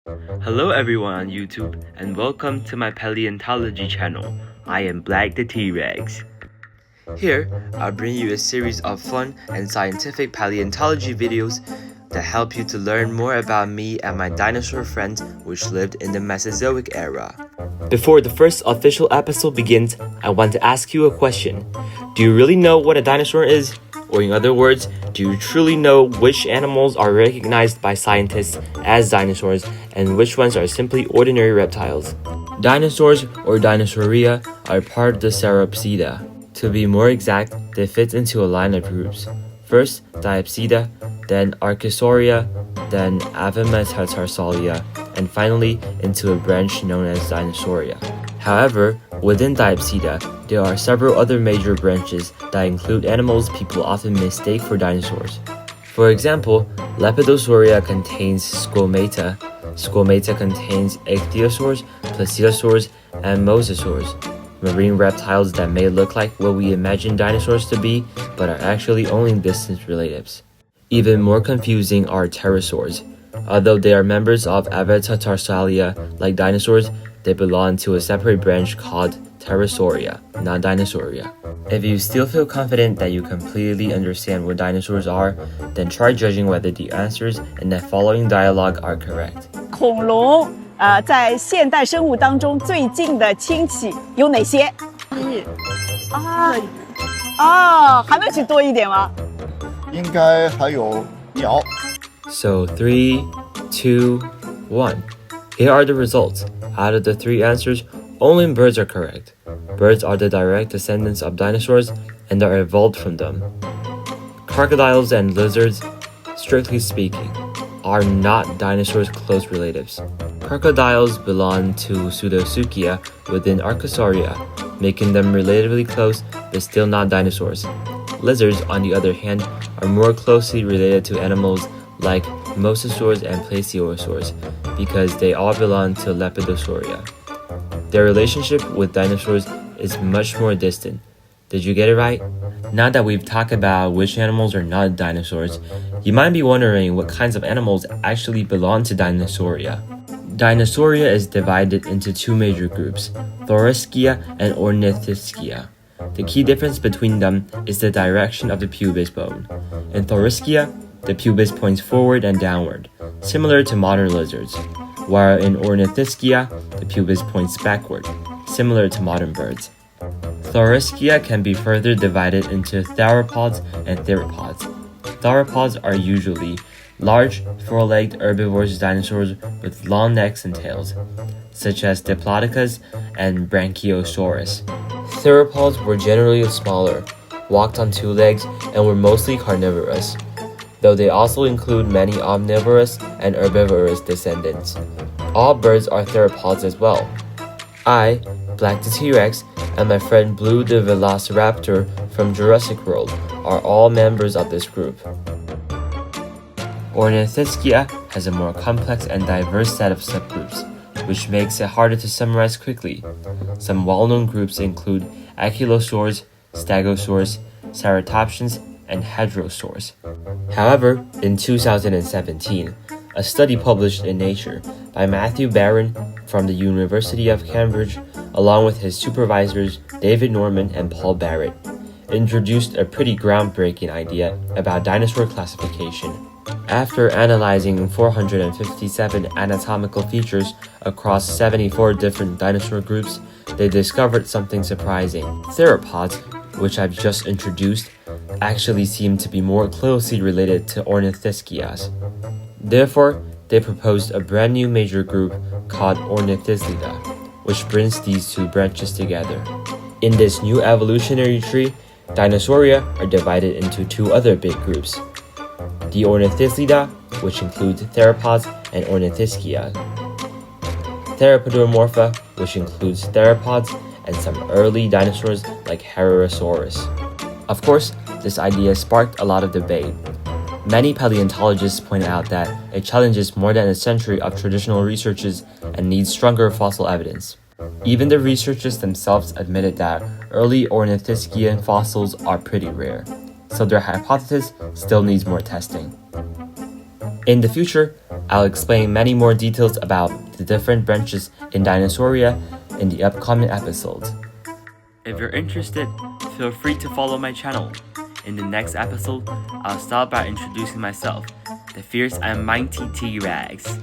Hello everyone on YouTube and welcome to my paleontology channel. I am Black the T-Rex. Here, I'll bring you a series of fun and scientific paleontology videos that help you to learn more about me and my dinosaur friends which lived in the Mesozoic Era. Before the first official episode begins, I want to ask you a question. Do you really know what a dinosaur is? Or in other words, do you truly know which animals are recognized by scientists as dinosaurs and which ones are simply ordinary reptiles? Dinosaurs or Dinosauria are part of the Sauropsida. To be more exact, they fit into a line of groups. First, Diapsida, then Archosaura, then Avametatarsalia, and finally into a branch known as Dinosauria. However, within Diapsida, there are several other major branches that include animals people often mistake for dinosaurs. For example, Lepidosauria contains Squamata, Squamata contains Ichthyosaurs, Plesiosaurs, and Mosasaurs, marine reptiles that may look like what we imagine dinosaurs to be, but are actually only distant relatives. Even more confusing are pterosaurs. Although they are members of Avametatarsalia like dinosaurs, they belong to a separate branch called Pterosauria, not Dinosauria. If you still feel confident that you completely understand what dinosaurs are, then try judging whether the answers in the following dialogue are correct. 恐龙在现代生物当中最近的亲戚有哪些？还能举多一点吗？应该还有鸟。 So 3, 2, 1. Here are the results. Out of the 3 answers, only birds are correct. Birds are the direct descendants of dinosaurs and are evolved from them. Crocodiles and lizards, strictly speaking, are not dinosaurs' close relatives. Crocodiles belong to Pseudosuchia within Archosauria, making them relatively close but still not dinosaurs. Lizards, on the other hand, are more closely related to animals like Mosasaurs and Plesiosaurs because they all belong to Lepidosauria. Their relationship with dinosaurs is much more distant. Did you get it right? Now that we've talked about which animals are not dinosaurs, you might be wondering what kinds of animals actually belong to Dinosauria. Dinosauria is divided into 2 major groups, Thoracica and Ornithischia. The key difference between them is the direction of the pubis bone. In Thoracica, the pubis points forward and downward, similar to modern lizards, while in Ornithischia, the pubis points backward, similar to modern birds. Thoracica can be further divided into theropods and theropods. Theropods are usually large, 4-legged herbivorous dinosaurs with long necks and tails, such as Diplodocus and Brachiosaurus. Theropods were generally smaller, walked on 2 legs, and were mostly carnivorous, though they also include many omnivorous and herbivorous descendants. All birds are theropods as well. I, Black the T-Rex, and my friend Blue the Velociraptor from Jurassic World are all members of this group. Ornithischia has a more complex and diverse set of subgroups, which makes it harder to summarize quickly. Some well-known groups include Ankylosaurs, Stegosaurs, Ceratopsians, and Hadrosaurs. However, in 2017, a study published in Nature by Matthew Barron from the University of Cambridge, along with his supervisors David Norman and Paul Barrett, introduced a pretty groundbreaking idea about dinosaur classification. After analyzing 457 anatomical features across 74 different dinosaur groups, they discovered something surprising. Theropods, which I've just introduced, actually seem to be more closely related to Ornithischias. Therefore, they proposed a brand new major group called Ornithischia, which brings these 2 branches together. In this new evolutionary tree, Dinosauria are divided into 2 other big groups: the Ornithischia, which includes theropods, and Ornithischia. Theropodomorpha, which includes theropods and some early dinosaurs like Herrerasaurus. Of course, this idea sparked a lot of debate. Many paleontologists point out that it challenges more than a century of traditional researches and needs stronger fossil evidence. Even the researchers themselves admitted that early Ornithischian fossils are pretty rare, so their hypothesis still needs more testing. In the future, I'll explain many more details about the different branches in Dinosauria in the upcoming episodes. If you're interested, feel free to follow my channel. In the next episode, I'll start by introducing myself, the fierce and mighty T-Rex.